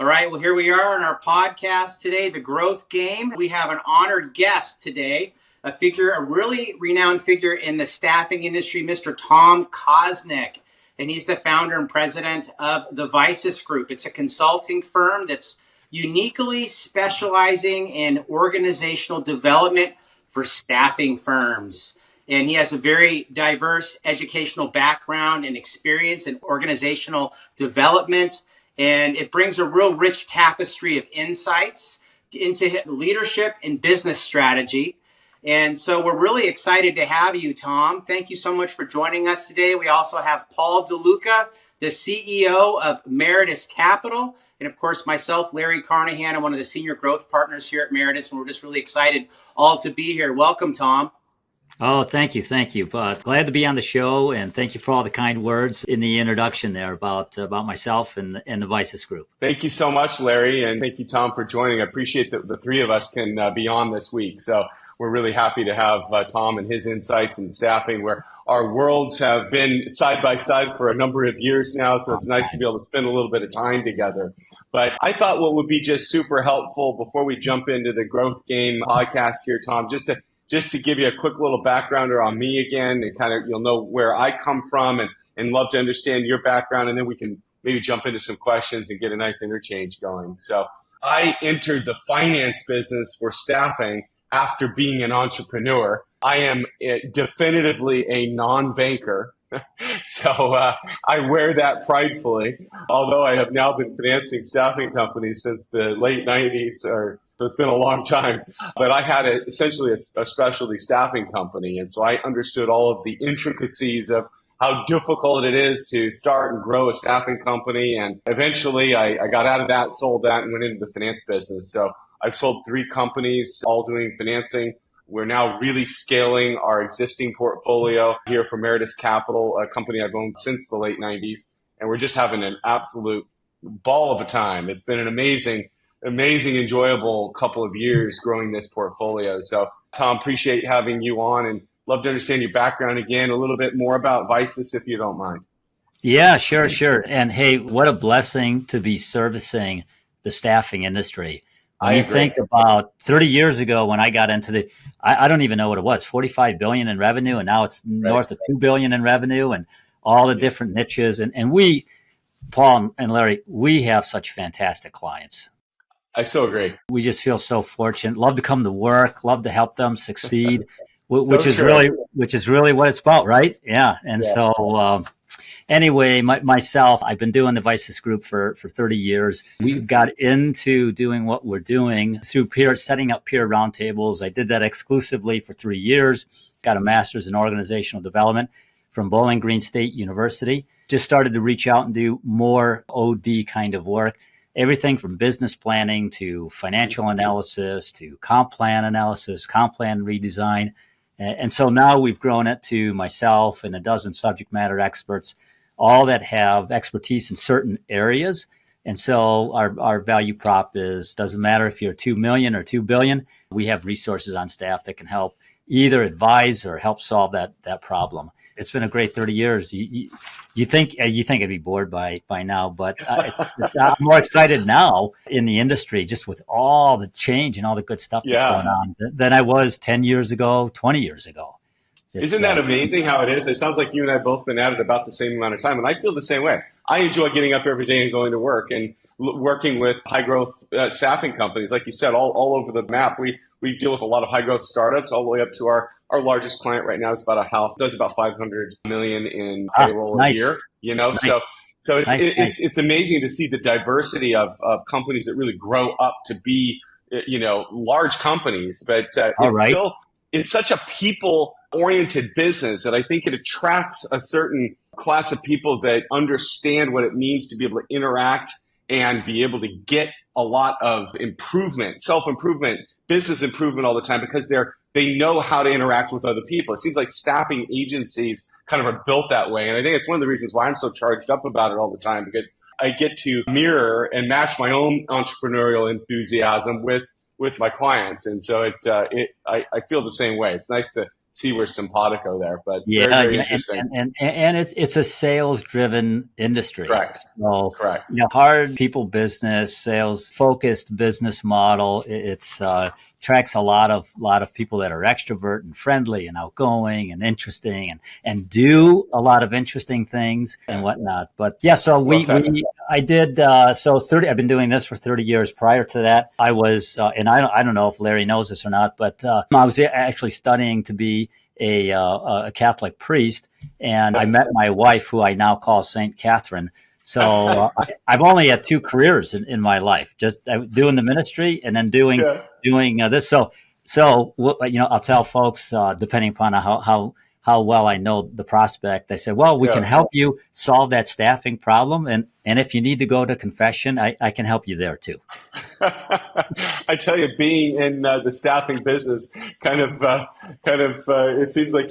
All right, well, here we are on our podcast today, The Growth Game. We have an honored guest today, a really renowned figure in the staffing industry, Mr. Tom Kosnik. And he's the founder and president of the Vistage Group. It's a consulting firm that's uniquely specializing in organizational development for staffing firms. And he has a very diverse educational background and experience in organizational development. And it brings a real rich tapestry of insights into leadership and business strategy. And so we're really excited to have you, Tom. Thank you so much for joining us today. We also have Paul DeLuca, the CEO of Meritus Capital. And of course, myself, Larry Carnahan, I'm one of the senior growth partners here at Meritus. And we're just really excited all to be here. Welcome, Tom. Oh, thank you. Thank you. Glad to be on the show, and thank you for all the kind words in the introduction there about myself and the Vistage Group. Thank you so much, Larry, and thank you, Tom, for joining. I appreciate that the three of us can be on this week. So we're really happy to have Tom and his insights in staffing, where our worlds have been side by side for a number of years now. So it's nice to be able to spend a little bit of time together. But I thought what would be just super helpful before we jump into the Growth Game podcast here, Tom, just to give you a quick little backgrounder on me again, and kind of you'll know where I come from, and love to understand your background, and then we can maybe jump into some questions and get a nice interchange going. So I entered the finance business for staffing after being an entrepreneur. I am definitively a non-banker. So I wear that pridefully, although I have now been financing staffing companies since the late 90s, so it's been a long time. But I had essentially a specialty staffing company, and so I understood all of the intricacies of how difficult it is to start and grow a staffing company. And eventually I got out of that, sold that, and went into the finance business. So I've sold 3 companies, all doing financing. We're now really scaling our existing portfolio here for Meritus Capital, a company I've owned since the late 90s. And we're just having an absolute ball of a time. It's been an amazing, enjoyable couple of years growing this portfolio. So, Tom, appreciate having you on, and love to understand your background again, a little bit more about Vistage, if you don't mind. Yeah, sure. And hey, what a blessing to be servicing the staffing industry. When you think about 30 years ago when I got into I don't even know what it was, 45 billion in revenue, and now it's north of 2 billion in revenue, and all the different niches. And we, Paul and Larry, we have such fantastic clients. I so agree. We just feel so fortunate. Love to come to work. Love to help them succeed, which is really what it's about, right? Yeah. And so anyway, myself, I've been doing the Vistage Group for 30 years. We've got into doing what we're doing through setting up peer roundtables. I did that exclusively for 3 years. Got a master's in organizational development from Bowling Green State University. Just started to reach out and do more OD kind of work. Everything from business planning to financial analysis to comp plan analysis, comp plan redesign. And so now we've grown it to myself and a dozen subject matter experts, all that have expertise in certain areas. And so our value prop doesn't matter if you're 2 million or 2 billion, we have resources on staff that can help either advise or help solve that problem. It's been a great 30 years. You think I'd be bored by now, but I'm more excited now in the industry, just with all the change and all the good stuff that's going on than I was 10 years ago, 20 years ago. Isn't that amazing how it is? It sounds like you and I have both been at it about the same amount of time, and I feel the same way. I enjoy getting up every day and going to work and working with high growth staffing companies, like you said, all over the map. We deal with a lot of high growth startups, all the way up to our largest client right now is does about 500 million in payroll a year. Nice. So it's amazing to see the diversity of companies that really grow up to be large companies, but it's such a people-oriented business that I think it attracts a certain class of people that understand what it means to be able to interact and be able to get a lot of improvement, self-improvement, business improvement all the time, because they know how to interact with other people. It seems like staffing agencies kind of are built that way. And I think it's one of the reasons why I'm so charged up about it all the time, because I get to mirror and match my own entrepreneurial enthusiasm with my clients. And so I feel the same way. It's nice to see we're simpatico there. But Yeah, very yeah, interesting. and it's a sales driven industry. Correct. So, Correct. hard people business, sales focused business model. It's attracts a lot of people that are extrovert and friendly and outgoing and interesting and do a lot of interesting things and whatnot. But yeah, so Well said. I did so 30. I've been doing this for 30 years. Prior to that, I was and I don't know if Larry knows this or not, but I was actually studying to be a Catholic priest, and I met my wife, who I now call Saint Catherine. So I've only had two careers in my life, just doing the ministry and then doing this. So I'll tell folks, depending upon how well I know the prospect, I said, well, we can help you solve that staffing problem, and if you need to go to confession, I can help you there too. I tell you, being in the staffing business, it seems like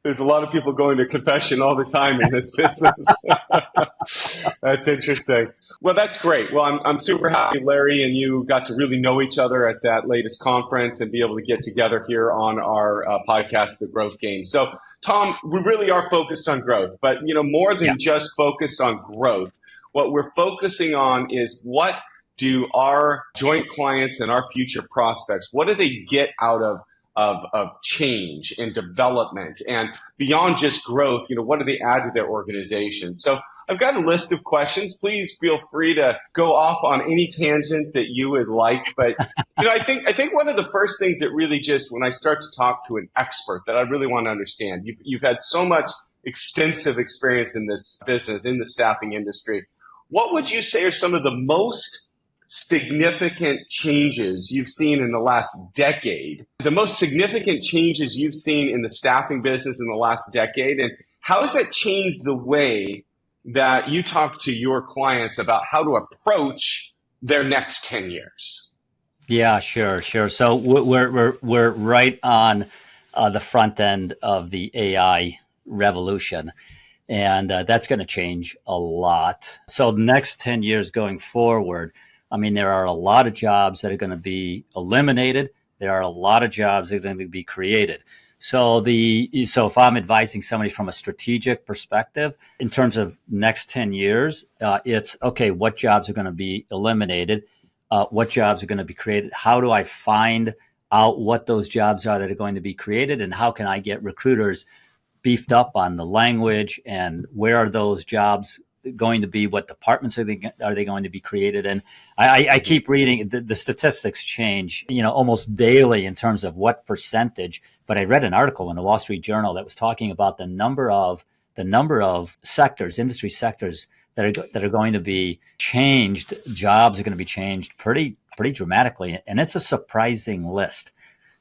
there's a lot of people going to confession all the time in this business. That's interesting. Well, that's great. Well, I'm super happy Larry and you got to really know each other at that latest conference and be able to get together here on our podcast, The Growth Game. So, Tom, we really are focused on growth, but more than just focused on growth. What we're focusing on is what do our joint clients and our future prospects, what do they get out of change and development, and beyond just growth, what do they add to their organization? So I've got a list of questions. Please feel free to go off on any tangent that you would like. But I think one of the first things that really just when I start to talk to an expert that I really want to understand, you've had so much extensive experience in this business, in the staffing industry. What would you say are some of the most significant changes you've seen in the last decade? The most significant changes you've seen in the staffing business in the last decade, and how has that changed the way that you talk to your clients about how to approach their next 10 years? Yeah, sure. So we're right on the front end of the AI revolution, and that's going to change a lot. So the next 10 years going forward, there are a lot of jobs that are going to be eliminated. There are a lot of jobs that are going to be created. So if I'm advising somebody from a strategic perspective in terms of next 10 years, it's okay, what jobs are going to be eliminated? What jobs are going to be created? How do I find out what those jobs are that are going to be created? And how can I get recruiters beefed up on the language, and where are those jobs going to be? What departments are they going to be created? And I keep reading the statistics change, almost daily in terms of what percentage. But I read an article in the Wall Street Journal that was talking about the number of sectors, industry sectors that are going to be changed. Jobs are going to be changed pretty dramatically, and it's a surprising list.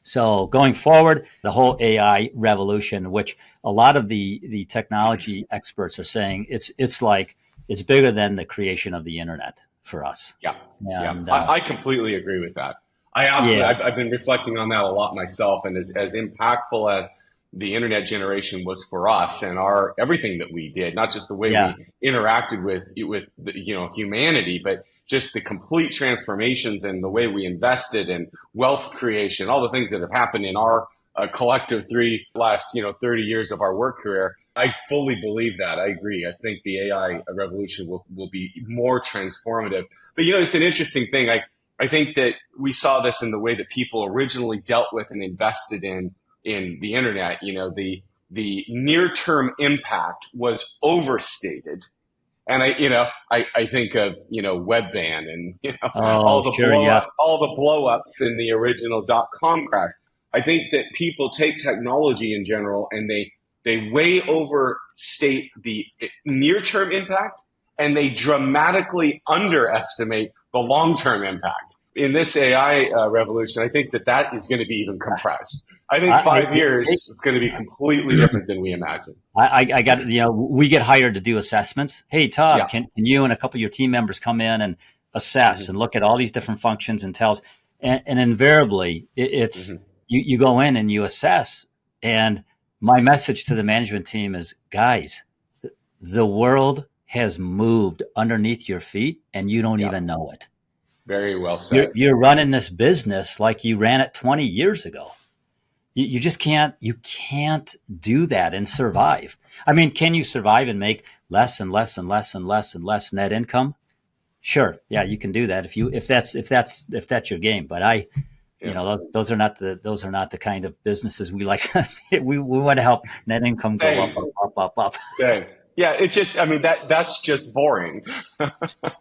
So going forward, the whole AI revolution, which a lot of the technology experts are saying, it's bigger than the creation of the internet for us. And, I completely agree with that. I've been reflecting on that a lot myself, and as impactful as the internet generation was for us and everything that we did, not just the way we interacted with humanity, but just the complete transformations and the way we invested in wealth creation, all the things that have happened in our collective last 30 years of our work career. I fully believe that. I agree. I think the AI revolution will be more transformative. But it's an interesting thing. I think that we saw this in the way that people originally dealt with and invested in the internet. The near-term impact was overstated. And I think of, Webvan and, all the blow-ups in the original .com crash. I think that people take technology in general and they way overstate the near-term impact, and they dramatically underestimate the long-term impact. In this AI revolution, I think that is going to be even compressed. I think 5 years, it's going to be completely different than we imagine. I got, we get hired to do assessments. Hey, Todd, can you and a couple of your team members come in and assess and look at all these different functions and tells? And invariably, it's you go in and you assess. And my message to the management team is, guys, the world has moved underneath your feet and you don't even know it. Very well said. You're running this business like you ran it 20 years ago. You just you can't do that and survive. I mean, can you survive and make less and less and less and less and less net income? Sure. Yeah, you can do that if that's your game. But those are not the kind of businesses we like. we want to help net income go up. Same. Yeah, it's just, I mean, that's just boring. Yeah,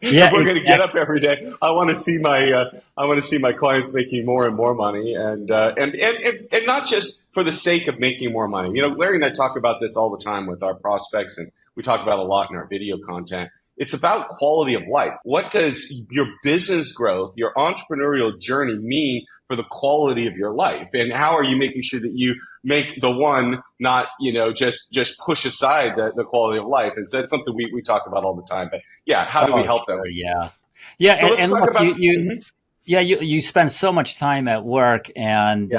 If we're going to get up every day, I want to see my clients making more and more money, and not just for the sake of making more money. You know, Larry and I talk about this all the time with our prospects, and we talk about it a lot in our video content. It's about quality of life. What does your business growth, your entrepreneurial journey mean for the quality of your life? And how are you making sure that you make the one, not, just push aside the quality of life? And so it's something we talk about all the time. But yeah, how do we help them? Yeah. Yeah. So and look, you spend so much time at work, and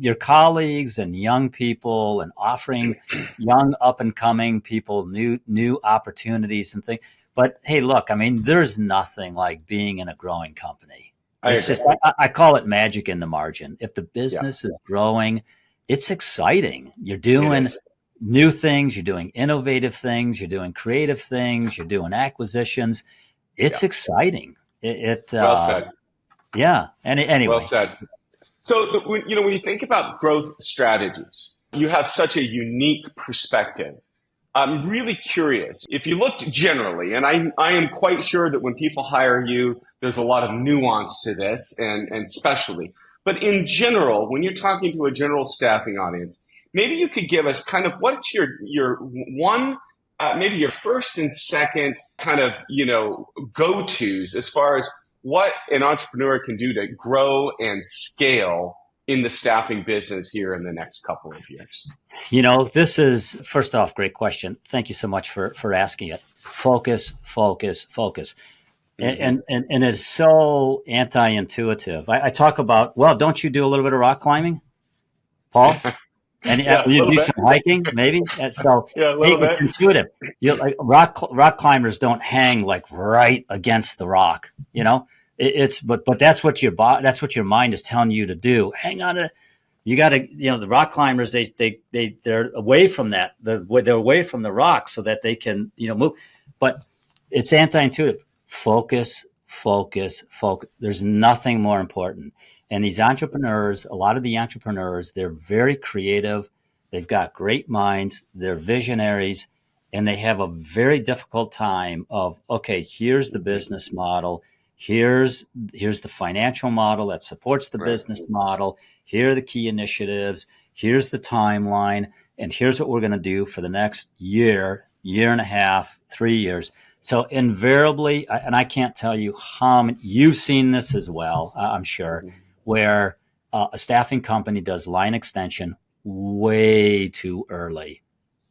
your colleagues and young people, and offering young up and coming people new opportunities and things. But hey, look, I mean, there's nothing like being in a growing company. I call it magic in the margin. If the business is growing, it's exciting. You're doing new things. You're doing innovative things. You're doing creative things. You're doing acquisitions. It's exciting. Well said. Yeah. Anyway. Well said. So, when you think about growth strategies, you have such a unique perspective. I'm really curious. If you looked generally, and I am quite sure that when people hire you, there's a lot of nuance to this, and specially. But in general, when you're talking to a general staffing audience, maybe you could give us kind of what's your one, maybe your first and second kind of, go-tos as far as what an entrepreneur can do to grow and scale in the staffing business here in the next couple of years? This is, first off, great question. Thank you so much for asking it. Focus. Mm-hmm. And it's so anti-intuitive. I talk about, well, don't you do a little bit of rock climbing, Paul? And you do some hiking, maybe? So it's intuitive. Rock climbers don't hang like right against the rock, but that's what your mind is telling you to do. Hang on to. You got to, the rock climbers, they're away from that. They're away from the rock so that they can, move. But it's anti-intuitive. Focus. There's nothing more important. And these entrepreneurs, a lot of the entrepreneurs, they're very creative. They've got great minds. They're visionaries, and they have a very difficult time of, okay, here's the business model. Here's the financial model that supports the business model. Here are the key initiatives. Here's the timeline. And here's what we're going to do for the next year and a half, 3 years. So invariably, and I can't tell you how many, you've seen this as well, I'm sure, where a staffing company does line extension way too early.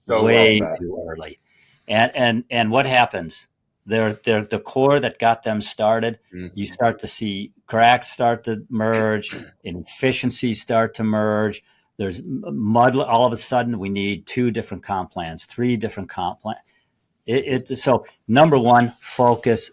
Too early. And what happens? They're the core that got them started. Mm-hmm. You start to see cracks start to merge, inefficiencies start to merge. There's mud. All of a sudden, we need 2 different comp plans, 3 different comp plans. So number one, focus,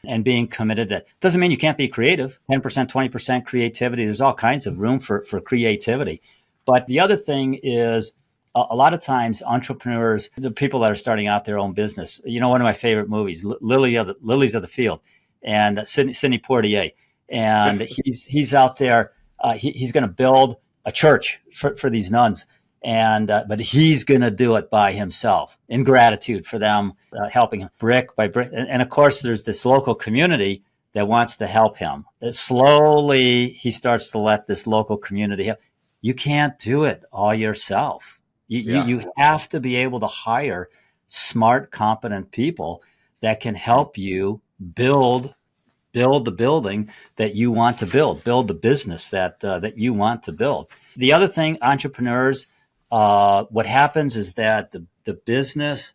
and being committed to that. Doesn't mean you can't be creative. 10%, 20% creativity. There's all kinds of room for creativity. But the other thing is, a lot of times entrepreneurs, the people that are starting out their own business, one of my favorite movies, Lilies of the Field, and Sidney Poitier, and he's out there. He's going to build a church for these nuns, and but he's going to do it by himself in gratitude for them helping him brick by brick. And of course, there's this local community that wants to help him. Slowly, he starts to let this local community help. You can't do it all yourself. You have to be able to hire smart, competent people that can help you build the building that you want to build the business that you want to build. The other thing, entrepreneurs, what happens is that the business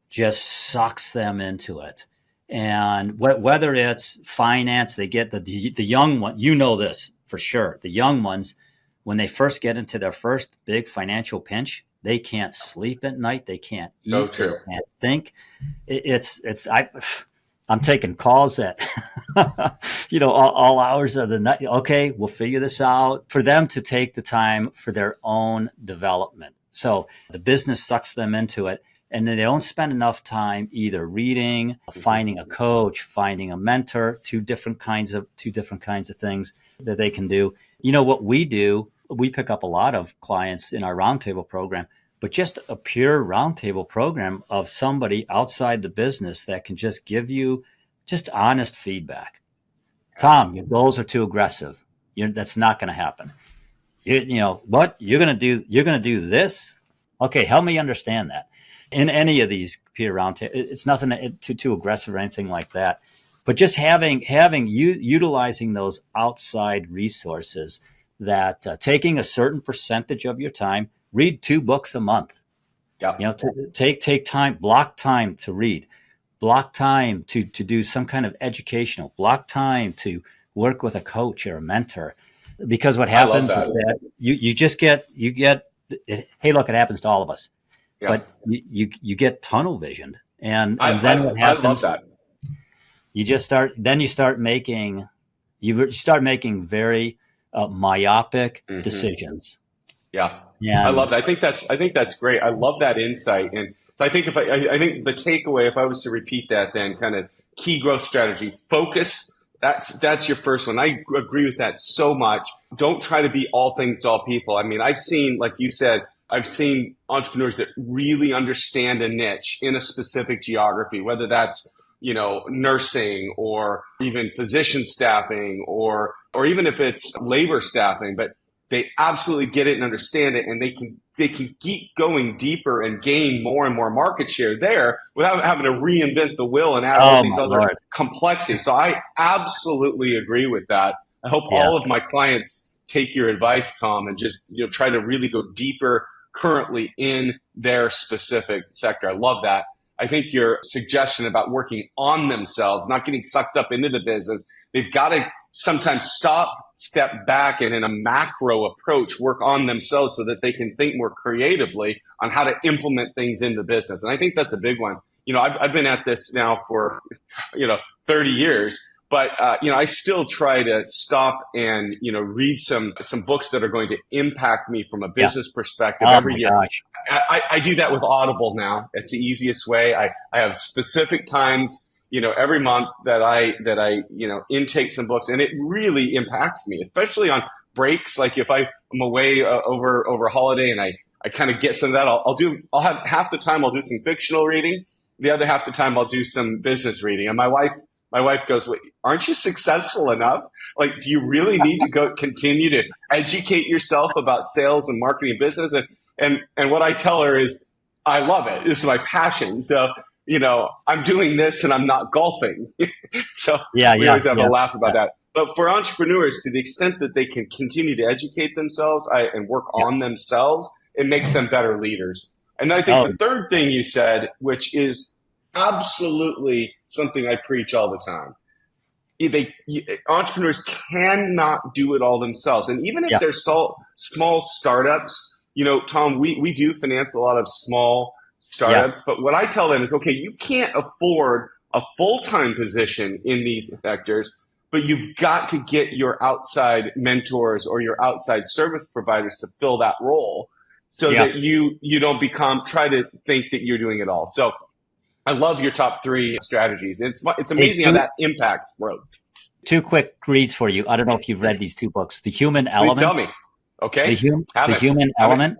just sucks them into it. And whether it's finance, they get the young one, this for sure. The young ones, when they first get into their first big financial pinch, they can't sleep at night. They can't eat. So true. They can't think. I'm taking calls at all hours of the night. Okay, we'll figure this out. For them to take the time for their own development. So the business sucks them into it, and then they don't spend enough time either reading, finding a coach, finding a mentor, two different kinds of things that they can do. What we do, we pick up a lot of clients in our Roundtable program, but just a pure Roundtable program of somebody outside the business that can just give you just honest feedback. Tom, your goals are too aggressive. That's not going to happen. What you're going to do? You're going to do this. Okay, help me understand that. In any of these peer roundtable, it's nothing too aggressive or anything like that. But just utilizing those outside resources, that taking a certain percentage of your time, read 2 books a month. Yeah. Take time, block time to read, block time to do some kind of educational, block time to work with a coach or a mentor. Because what happens is that you get, hey, look, it happens to all of us. Yeah. But you get tunnel visioned, and then what happens? I love that. You start making very myopic decisions. Yeah, I love that. I think that's great. I love that insight, and so I think I think the takeaway, if I was to repeat that, then kind of key growth strategies, focus. That's your first one. I agree with that so much. Don't try to be all things to all people. I mean, I've seen, like you said, I've seen entrepreneurs that really understand a niche in a specific geography, whether that's, nursing or even physician staffing or even if it's labor staffing, but they absolutely get it and understand it, and they can keep going deeper and gain more and more market share there without having to reinvent the wheel and add all these other complexities. So I absolutely agree with that. I hope all of my clients take your advice, Tom, and just try to really go deeper currently in their specific sector. I love that. I think your suggestion about working on themselves, not getting sucked up into the business, they've got to sometimes step back, and in a macro approach, work on themselves so that they can think more creatively on how to implement things in the business. And I think that's a big one. I've been at this now for, 30 years, but, I still try to stop and, read some books that are going to impact me from a business perspective every year. Gosh. I do that with Audible now. It's the easiest way. I have specific times, every month that I intake some books, and it really impacts me, especially on breaks. Like if I'm away over holiday and I kind of get some of that, I'll have half the time I'll do some fictional reading. The other half the time I'll do some business reading. And my wife goes, "Wait, aren't you successful enough? Like, do you really need to continue to educate yourself about sales and marketing and business?" And what I tell her is, I love it. This is my passion. So, I'm doing this and I'm not golfing. So we always have a laugh about that. But for entrepreneurs, to the extent that they can continue to educate themselves and work on themselves, it makes them better leaders. And I think the third thing you said, which is absolutely something I preach all the time, entrepreneurs cannot do it all themselves. And even if they're small startups, Tom, we do finance a lot of small startups, but what I tell them is, okay, you can't afford a full-time position in these sectors, but you've got to get your outside mentors or your outside service providers to fill that role so that you don't try to think that you're doing it all. So I love your top 3 strategies. It's amazing how that impacts growth. 2 quick reads for you. I don't know if you've read these 2 books. The Human Element. Please tell me. Okay. The Human Element.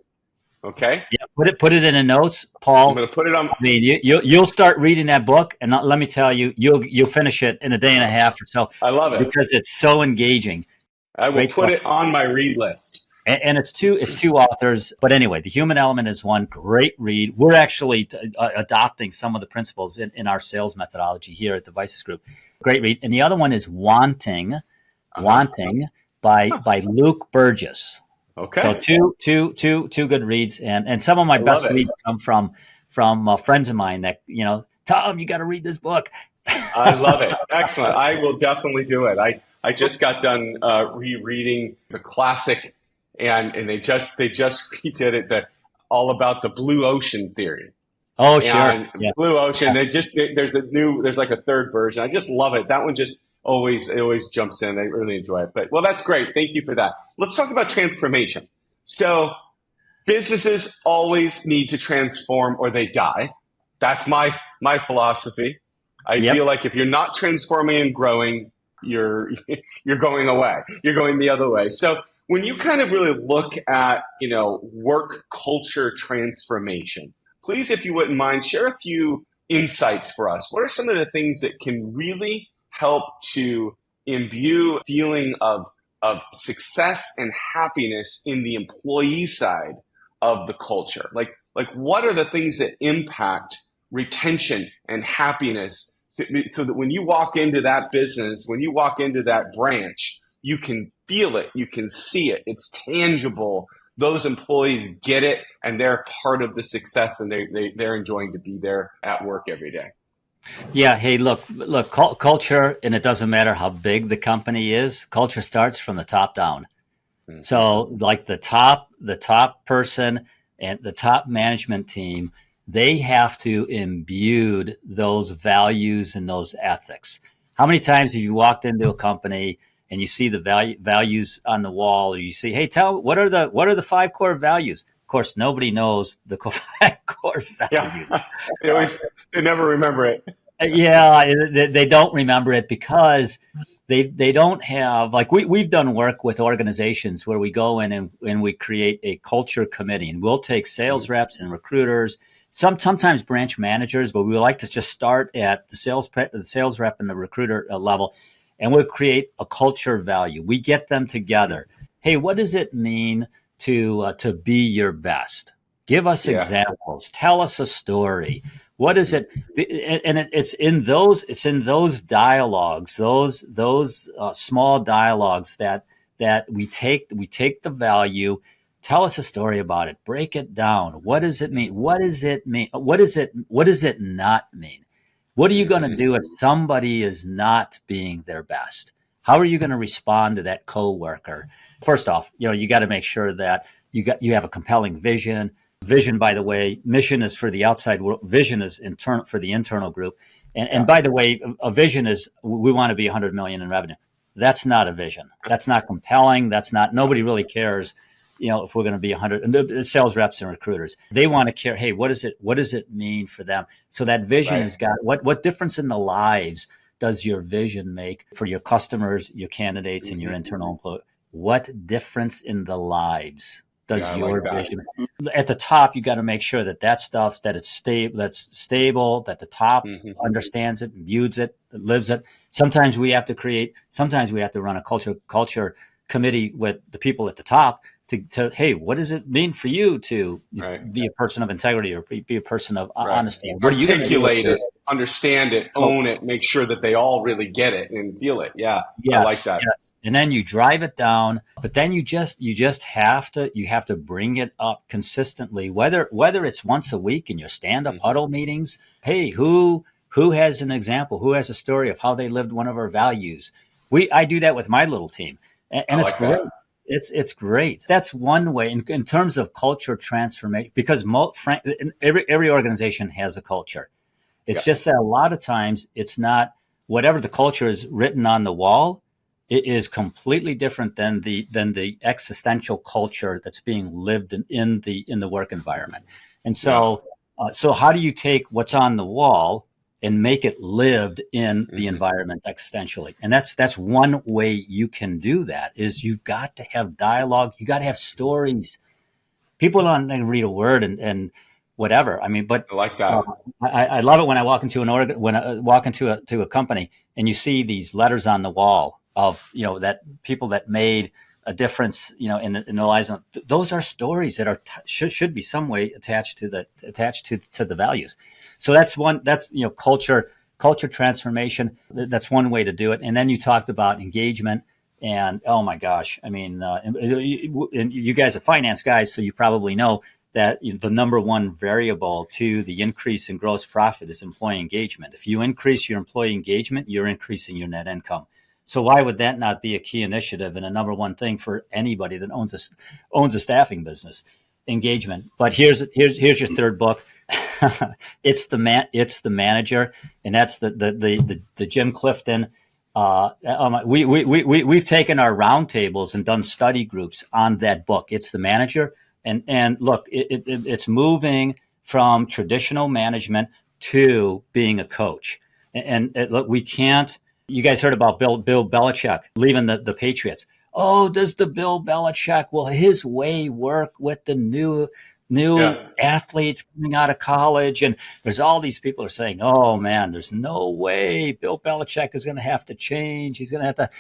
Okay. Yeah. Put it in the notes, Paul. I'm going to put it on. I mean, you'll start reading that book, and let me tell you, you'll finish it in a day and a half or so. I love it because it's so engaging. I will put it on my read list. And it's two authors, but anyway, The Human Element is one great read. We're actually adopting some of the principles in our sales methodology here at the Vistage Group. Great read. And the other one is Wanting by Luke Burgess. Okay. So two good reads, and some of my best reads come from friends of mine that, Tom, you got to read this book. I love it. Excellent. I will definitely do it. I just got done rereading the classic, and they just redid it, all about the blue ocean theory. Oh, sure. Blue Ocean. There's like a third version. I just love it. That one just it always jumps in. I really enjoy it. But well, that's great. Thank you for that. Let's talk about transformation. So businesses always need to transform or they die. That's my philosophy. I feel like if you're not transforming and growing, you're going away. You're going the other way. So when you kind of really look at, work culture transformation, please, if you wouldn't mind, share a few insights for us. What are some of the things that can really help to imbue a feeling of success and happiness in the employee side of the culture? Like what are the things that impact retention and happiness so that when you walk into that business, when you walk into that branch, you can feel it, you can see it, it's tangible. Those employees get it and they're part of the success and they're enjoying to be there at work every day. Yeah. Hey, look, culture, and it doesn't matter how big the company is, culture starts from the top down. Mm-hmm. So like the top person and the top management team, they have to imbue those values and those ethics. How many times have you walked into a company and you see the values on the wall, or you see, hey, what are the 5 core values? Of course, nobody knows the 5 core values. Yeah. They never remember it. Yeah, they don't remember it because they don't have, like we've done work with organizations where we go in and we create a culture committee, and we'll take sales reps and recruiters, sometimes branch managers, but we like to just start at the sales rep and the recruiter level, and we'll create a culture value. We get them together. Hey, what does it mean to be your best? Give us examples. Tell us a story. What is it? And it's in those dialogues, those small dialogues that we take the value. Tell us a story about it. Break it down. What does it mean? What does it mean? What does it not mean? What are you going to do if somebody is not being their best? How are you going to respond to that coworker? First off, you got to make sure that you have a compelling vision. Vision, by the way, mission is for the outside world. Vision is internal for the internal group. And by the way, a vision is we want to be 100 million in revenue. That's not a vision. That's not compelling. Nobody really cares. If we're going to be 100, and the sales reps and recruiters, they want to care. Hey, what does it mean for them? So that vision has got what difference in the lives does your vision make for your customers, your candidates, and your internal employees? What difference in the lives does your vision? At the top, you got to make sure that stuff, that it's stable, that the top understands it, views it, lives it. Sometimes we have to run a culture committee with the people at the top to hey, what does it mean for you to be a person of integrity or be a person of honesty? What articulate it, understand it, own it, make sure that they all really get it and feel it. Yeah, I like that. Yes. And then you drive it down, but then you just have to bring it up consistently, whether it's once a week in your stand-up huddle meetings. Hey, who has an example? Who has a story of how they lived one of our values? I do that with my little team, and it's great. It's great. That's one way in terms of culture transformation, because every organization has a culture. It's just that a lot of times it's not whatever the culture is written on the wall. It is completely different than the existential culture that's being lived in the work environment. And so how do you take what's on the wall and make it lived in the environment existentially? And that's one way you can do that, is you've got to have dialogue. You got to have stories. People don't read a word and whatever. I mean, but I like that. I love it when I walk into to a company and you see these letters on the wall of, that people that made a difference, in their lives. Those are stories that should be some way attached to the values. So that's culture transformation. That's one way to do it. And then you talked about engagement, and oh my gosh, I mean, and you guys are finance guys, so you probably know that the number one variable to the increase in gross profit is employee engagement. If you increase your employee engagement, you're increasing your net income. So why would that not be a key initiative and a number one thing for anybody that owns a staffing business? Engagement. But here's your third book. It's the manager, and that's the Jim Clifton We've taken our roundtables and done study groups on that book. It's the manager. And look, it's moving from traditional management to being a coach. Look, we can't, you guys heard about Bill Belichick leaving the Patriots. Oh, does the Bill Belichick, will his way work with the new athletes coming out of college? And there's all these people are saying, oh man, there's no way Bill Belichick is going to have to change. He's going to have to.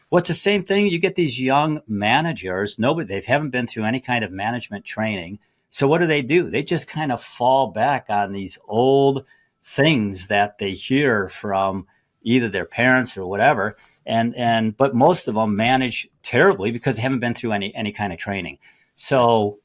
What's the same thing? You get these young managers, they haven't been through any kind of management training. So what do? They just kind of fall back on these old things that they hear from either their parents or whatever. But most of them manage terribly because they haven't been through any kind of training. So,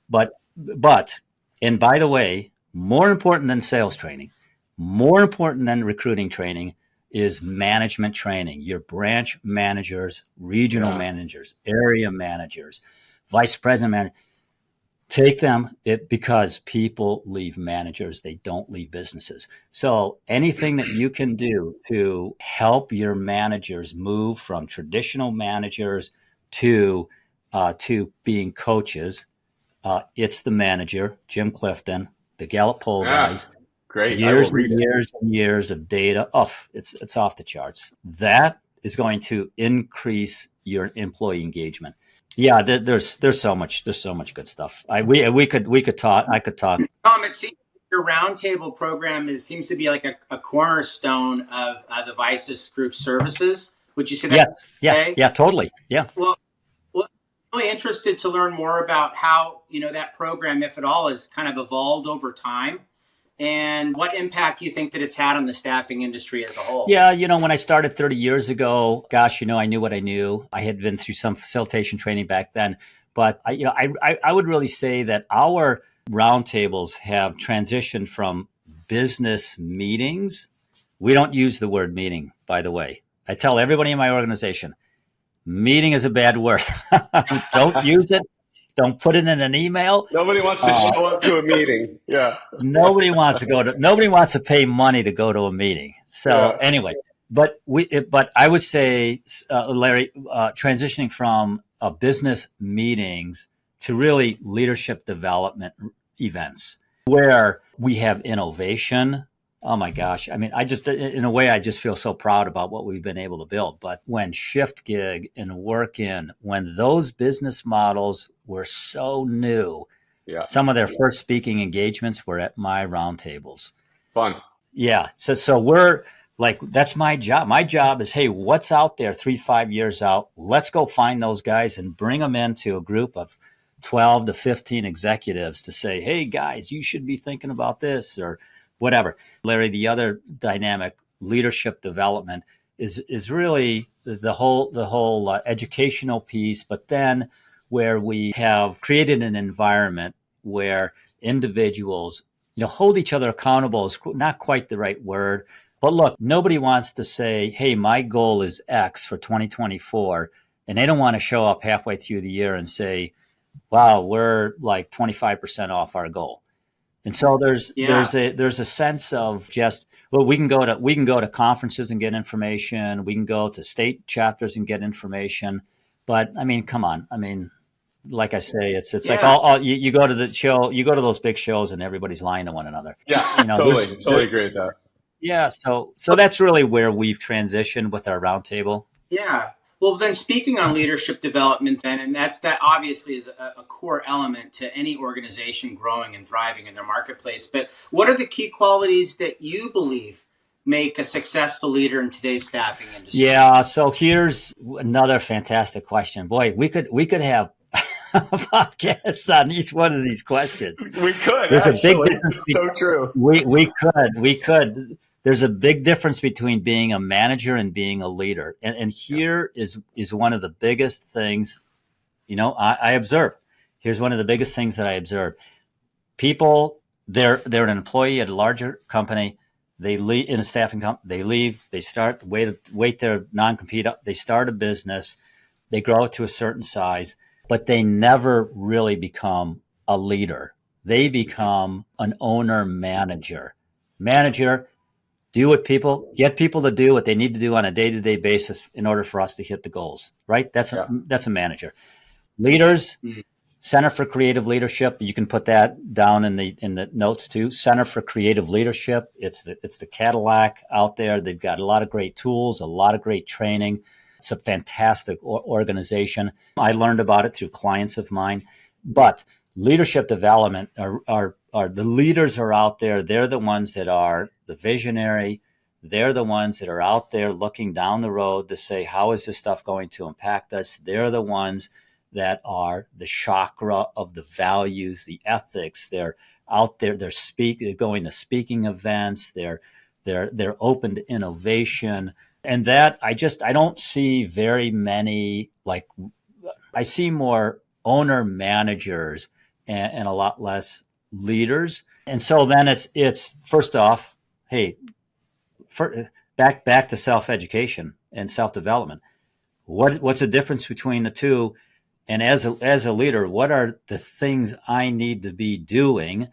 and by the way, more important than sales training, more important than recruiting training is management training. Your branch managers, regional managers, area managers, vice president managers, take them because people leave managers. They don't leave businesses. So anything that you can do to help your managers move from traditional managers to being coaches, it's the manager, Jim Clifton, the Gallup poll guys. Great. Years and years and years of data. Oh, it's off the charts. That is going to increase your employee engagement. Yeah, there's so much good stuff. We could talk. I could talk. Tom, it seems your roundtable program seems to be like a cornerstone of the Vistage Group services. Would you say that? Yeah, totally. Yeah. Well, I'm really interested to learn more about how that program, if at all, has kind of evolved over time, and what impact you think that it's had on the staffing industry as a whole. Yeah, when I started 30 years ago, gosh, I knew what I knew. I had been through some facilitation training back then, but I would really say that our roundtables have transitioned from business meetings. We don't use the word meeting, by the way. I tell everybody in my organization, meeting is a bad word. Don't use it. Don't put it in an email. Nobody wants to show up to a meeting. Yeah. Nobody wants to pay money to go to a meeting. So anyway, but I would say, Larry, transitioning from business meetings to really leadership development events where we have innovation. Oh my gosh. I mean, in a way, I just feel so proud about what we've been able to build. But when Shift Gig and Work In, when those business models were so new, some of their first speaking engagements were at my roundtables. Fun. Yeah. So we're like, that's my job. My job is, hey, what's out there 3-5 years out? Let's go find those guys and bring them into a group of 12 to 15 executives to say, hey, guys, you should be thinking about this or whatever. Larry, the other dynamic, leadership development, is really the whole educational piece, but then where we have created an environment where individuals, hold each other accountable is not quite the right word, but look, nobody wants to say, hey, my goal is X for 2024, and they don't want to show up halfway through the year and say, wow, we're like 25% off our goal. And so there's a sense of just, well, we can go to conferences and get information. We can go to state chapters and get information. But I mean, come on. I mean, like I say, it's like you go to the show, you go to those big shows, and everybody's lying to one another. Yeah, totally agree with that. Yeah, so that's really where we've transitioned with our roundtable. Yeah. Well, then speaking on leadership development then, and that obviously is a core element to any organization growing and thriving in their marketplace. But what are the key qualities that you believe make a successful leader in today's staffing industry? Yeah, so here's another fantastic question. Boy, we could have a podcast on each one of these questions. We could. There's actually a big difference. It's so true. We could. There's a big difference between being a manager and being a leader. And here is one of the biggest things, I observe. Here's one of the biggest things that I observe. People, they're an employee at a larger company. They leave in a staffing company. They leave. They start, wait their non-compete up. They start a business. They grow to a certain size, but they never really become a leader. They become an owner manager. get people to do what they need to do on a day-to-day basis in order for us to hit the goals, right? That's a manager. Leaders, Center for Creative Leadership. You can put that down in the notes too. Center for Creative Leadership. It's the Cadillac out there. They've got a lot of great tools, a lot of great training. It's a fantastic organization. I learned about it through clients of mine. But leadership development are the leaders are out there. They're the ones that are the visionary. They're the ones that are out there looking down the road to say, how is this stuff going to impact us? They're the ones that are the chakra of the values, the ethics. They're out there. They're going to speaking events. They're open to innovation, and that I don't see very many. Like, I see more owner managers and a lot less leaders. And so then it's first off, hey, back to self-education and self-development. What's the difference between the two? And as a leader, what are the things I need to be doing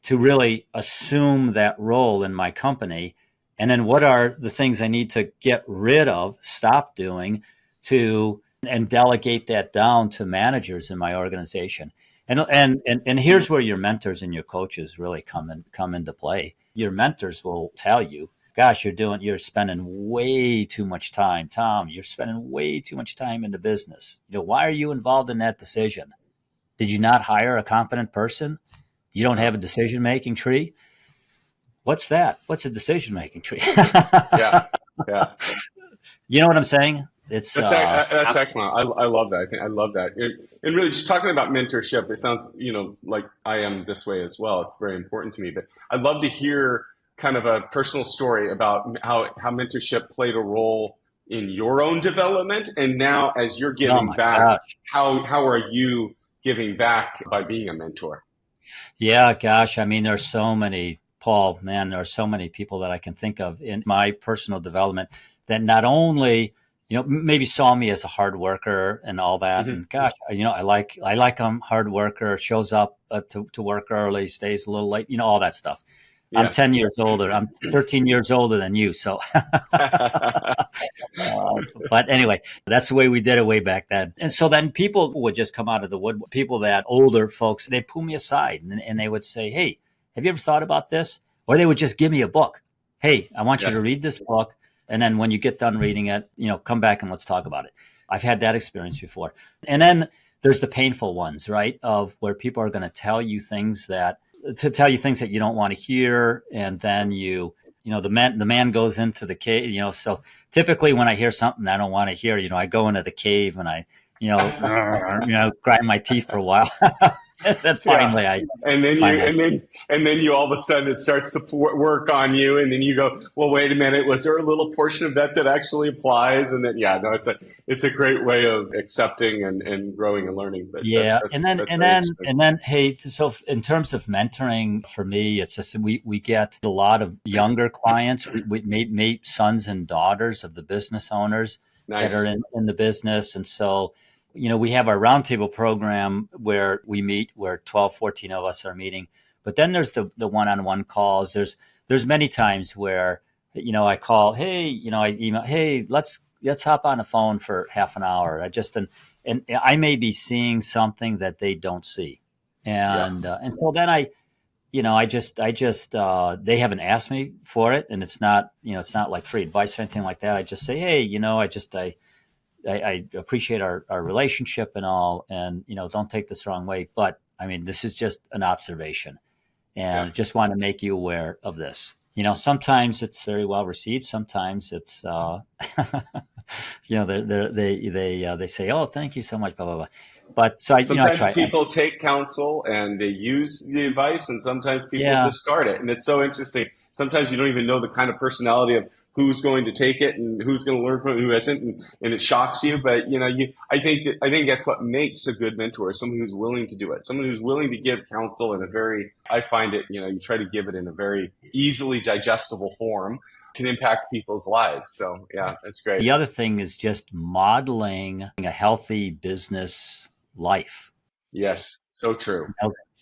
to really assume that role in my company? And then what are the things I need to get rid of, stop doing, and delegate that down to managers in my organization? And here's where your mentors and your coaches really come into play. Your mentors will tell you, gosh, you're spending way too much time. Tom, you're spending way too much time in the business. Why are you involved in that decision? Did you not hire a competent person? You don't have a decision-making tree? What's that? What's a decision-making tree? Yeah. You know what I'm saying? That's excellent. I love that. I love that. And really, just talking about mentorship, it sounds, like I am this way as well. It's very important to me. But I'd love to hear kind of a personal story about how mentorship played a role in your own development. And now as you're giving back, how are you giving back by being a mentor? Yeah, gosh. I mean, there's so many, Paul, man, there are so many people that I can think of in my personal development that not only, maybe saw me as a hard worker and all that. Mm-hmm. And gosh, I like hard worker, shows up to work early, stays a little late, all that stuff. Yeah. I'm 10 years older. I'm 13 years older than you. So, but anyway, that's the way we did it way back then. And so then people would just come out of the wood. People that older folks, they pull me aside and they would say, hey, have you ever thought about this? Or they would just give me a book. Hey, I want you to read this book. And then when you get done reading it, come back and let's talk about it. I've had that experience before. And then there's the painful ones, right? Of where people are going to tell you things that you don't want to hear. And then the man goes into the cave, so typically when I hear something I don't want to hear, I go into the cave and I, grind my teeth for a while. Then finally, and then you all of a sudden it starts to work on you, and then you go, well, wait a minute, was there a little portion of that actually applies? And then it's a great way of accepting and growing and learning. But and then hey, so in terms of mentoring for me, it's just we get a lot of younger clients. We meet sons and daughters of the business owners that are in the business, and so. We have our Roundtable program where we meet, where 12, 14 of us are meeting. But then there's the one-on-one calls. There's many times where, I call, hey, I email, hey, let's hop on the phone for half an hour. And I may be seeing something that they don't see. And so then they haven't asked me for it. And it's not like free advice or anything like that. I just say, hey, I appreciate our relationship and all, and, don't take this the wrong way. But I mean, this is just an observation and just want to make you aware of this. Sometimes it's very well received. Sometimes it's, they say, oh, thank you so much, blah, blah, blah. But so sometimes I try. People take counsel and they use the advice, and sometimes people discard it. And it's so interesting. Sometimes you don't even know the kind of personality of who's going to take it and who's going to learn from it, who hasn't, and it shocks you. But I think that's what makes a good mentor: someone who's willing to do it, someone who's willing to give counsel in a very. I find it, you try to give it in a very easily digestible form, can impact people's lives. So that's great. The other thing is just modeling a healthy business life. Yes, so true.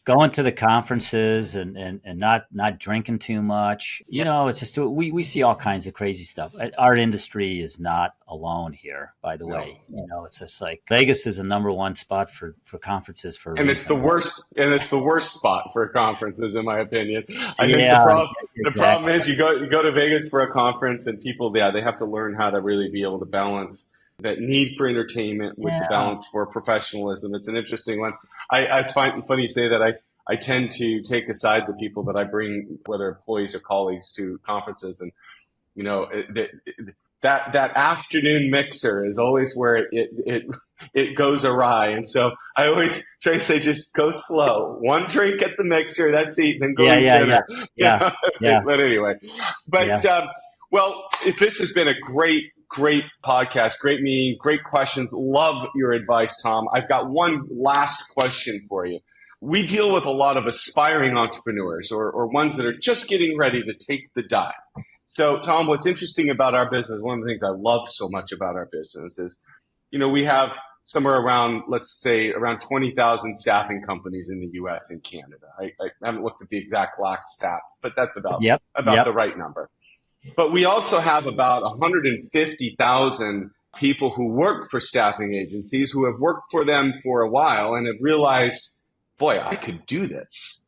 going to the conferences and not drinking too much. It's just we see all kinds of crazy stuff. Our industry is not alone here, by the way. It's just like Vegas is a number one spot for conferences for a reason. It's the worst spot for conferences, in my opinion. I think the problem is you go to Vegas for a conference, and people, they have to learn how to really be able to balance that need for entertainment with the balance for professionalism. It's an interesting one. It's funny you say that. I tend to take aside the people that I bring, whether employees or colleagues, to conferences, and that afternoon mixer is always where it goes awry. And so I always try to say, just go slow. One drink at the mixer, that's it, then go eat dinner. Yeah. But anyway, well, this has been a great podcast, great meeting, great questions. Love your advice, Tom. I've got one last question for you. We deal with a lot of aspiring entrepreneurs or ones that are just getting ready to take the dive. So, Tom, what's interesting about our business, one of the things I love so much about our business is, we have somewhere around, let's say, around 20,000 staffing companies in the U.S. and Canada. I haven't looked at the exact last stats, but that's about the right number. But we also have about 150,000 people who work for staffing agencies who have worked for them for a while and have realized, boy, I could do this.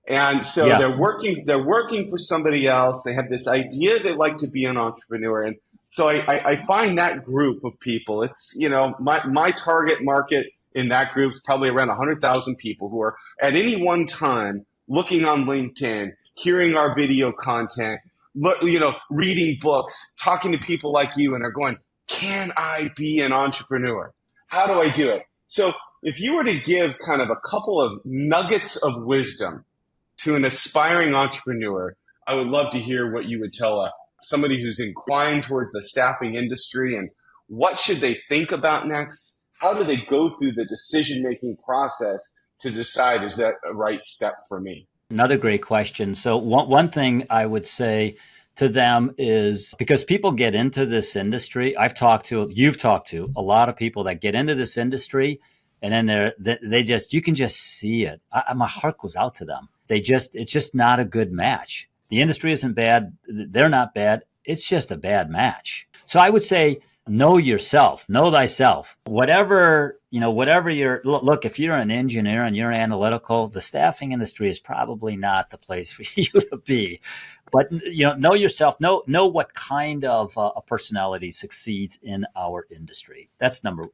And so they're working for somebody else. They have this idea they'd like to be an entrepreneur. And so I find that group of people, it's, my target market in that group is probably around 100,000 people who are at any one time looking on LinkedIn, hearing our video content, reading books, talking to people like you, and are going, can I be an entrepreneur? How do I do it? So if you were to give kind of a couple of nuggets of wisdom to an aspiring entrepreneur, I would love to hear what you would tell somebody who's inclined towards the staffing industry, and what should they think about next? How do they go through the decision-making process to decide, is that a right step for me? Another great question. So one thing I would say to them is, because people get into this industry, you've talked to a lot of people that get into this industry, and then you can just see it. My heart goes out to them. It's just not a good match. The industry isn't bad. They're not bad. It's just a bad match. So I would say, know yourself, know thyself. Whatever look, if you're an engineer and you're analytical, the staffing industry is probably not the place for you to be. But, know yourself, know what kind of a personality succeeds in our industry. That's number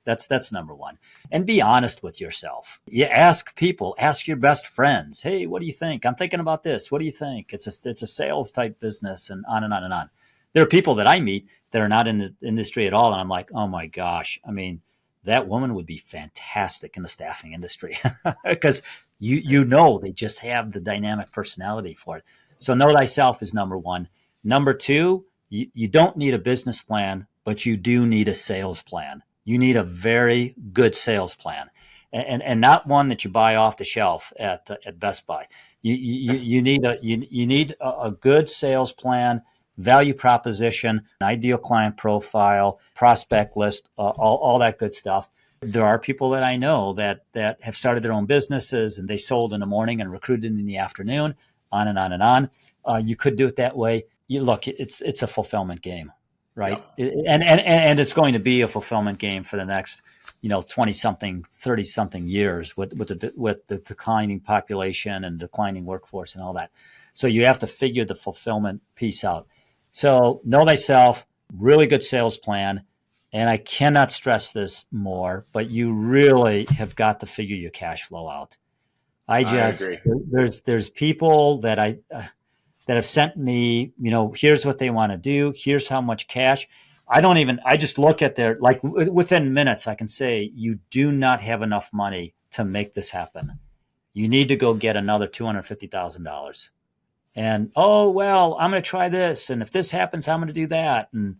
one. And be honest with yourself. You ask people, ask your best friends. Hey, what do you think? I'm thinking about this. What do you think? It's a sales type business, and on and on and on. There are people that I meet that are not in the industry at all. And I'm like, oh my gosh. I mean, that woman would be fantastic in the staffing industry because they just have the dynamic personality for it. So know thyself is number one. Number two, you don't need a business plan, but you do need a sales plan. You need a very good sales plan, and not one that you buy off the shelf at Best Buy. You need a good sales plan, value proposition, an ideal client profile, prospect list, all that good stuff. There are people that I know that have started their own businesses, and they sold in the morning and recruited in the afternoon. On and on and on. You could do it that way. It's a fulfillment game, right? Yep. And it's going to be a fulfillment game for the next, 20-something, 30-something years with the declining population and declining workforce and all that. So you have to figure the fulfillment piece out. So know thyself, really good sales plan. And I cannot stress this more, but you really have got to figure your cash flow out. I agree. There's people that that have sent me, here's what they want to do. Here's how much cash. I just look at within minutes, I can say, you do not have enough money to make this happen. You need to go get another $250,000. And, I'm going to try this. And if this happens, I'm going to do that. And,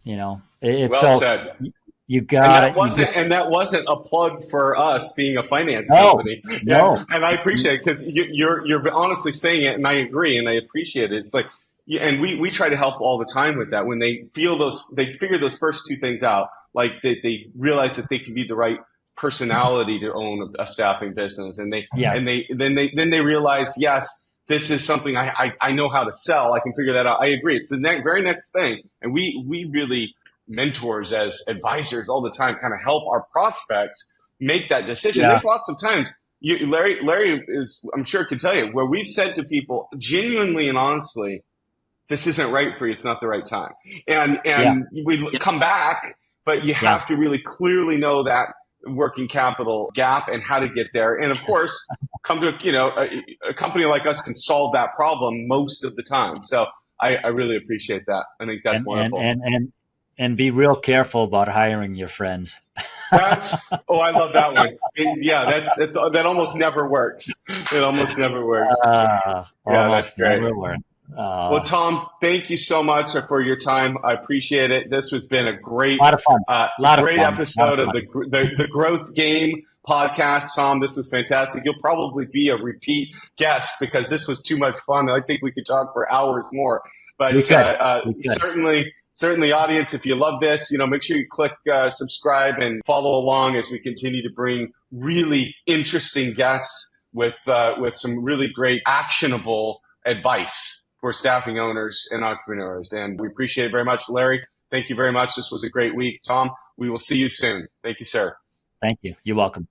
it's well said. You got it. And that wasn't a plug for us being a finance company. No. And I appreciate it because you're honestly saying it, and I agree, and I appreciate it. It's like, and we try to help all the time with that. When they figure those first two things out, like they realize that they can be the right personality to own a staffing business, and Yeah. then they realize, yes, this is something I know how to sell. I can figure that out. I agree. It's the very next thing, and we really, mentors as advisors all the time, kind of help our prospects make that decision. Yeah. There's lots of times, Larry is, I'm sure, can tell you, where we've said to people genuinely and honestly, this isn't right for you. It's not the right time. And we come back, but you have to really clearly know that working capital gap and how to get there. And of course, come to, a company like us can solve that problem most of the time. So I really appreciate that. I think that's wonderful. And be real careful about hiring your friends. I love that one. That almost never works. It almost never works. That's great. Well, Tom, thank you so much for your time. I appreciate it. This has been a lot of fun. Episode of the Growth Game podcast. Tom, this was fantastic. You'll probably be a repeat guest because this was too much fun. I think we could talk for hours more. But certainly, audience, if you love this, make sure you click subscribe and follow along as we continue to bring really interesting guests with some really great actionable advice for staffing owners and entrepreneurs. And we appreciate it very much. Larry, thank you very much. This was a great week. Tom, we will see you soon. Thank you, sir. Thank you. You're welcome.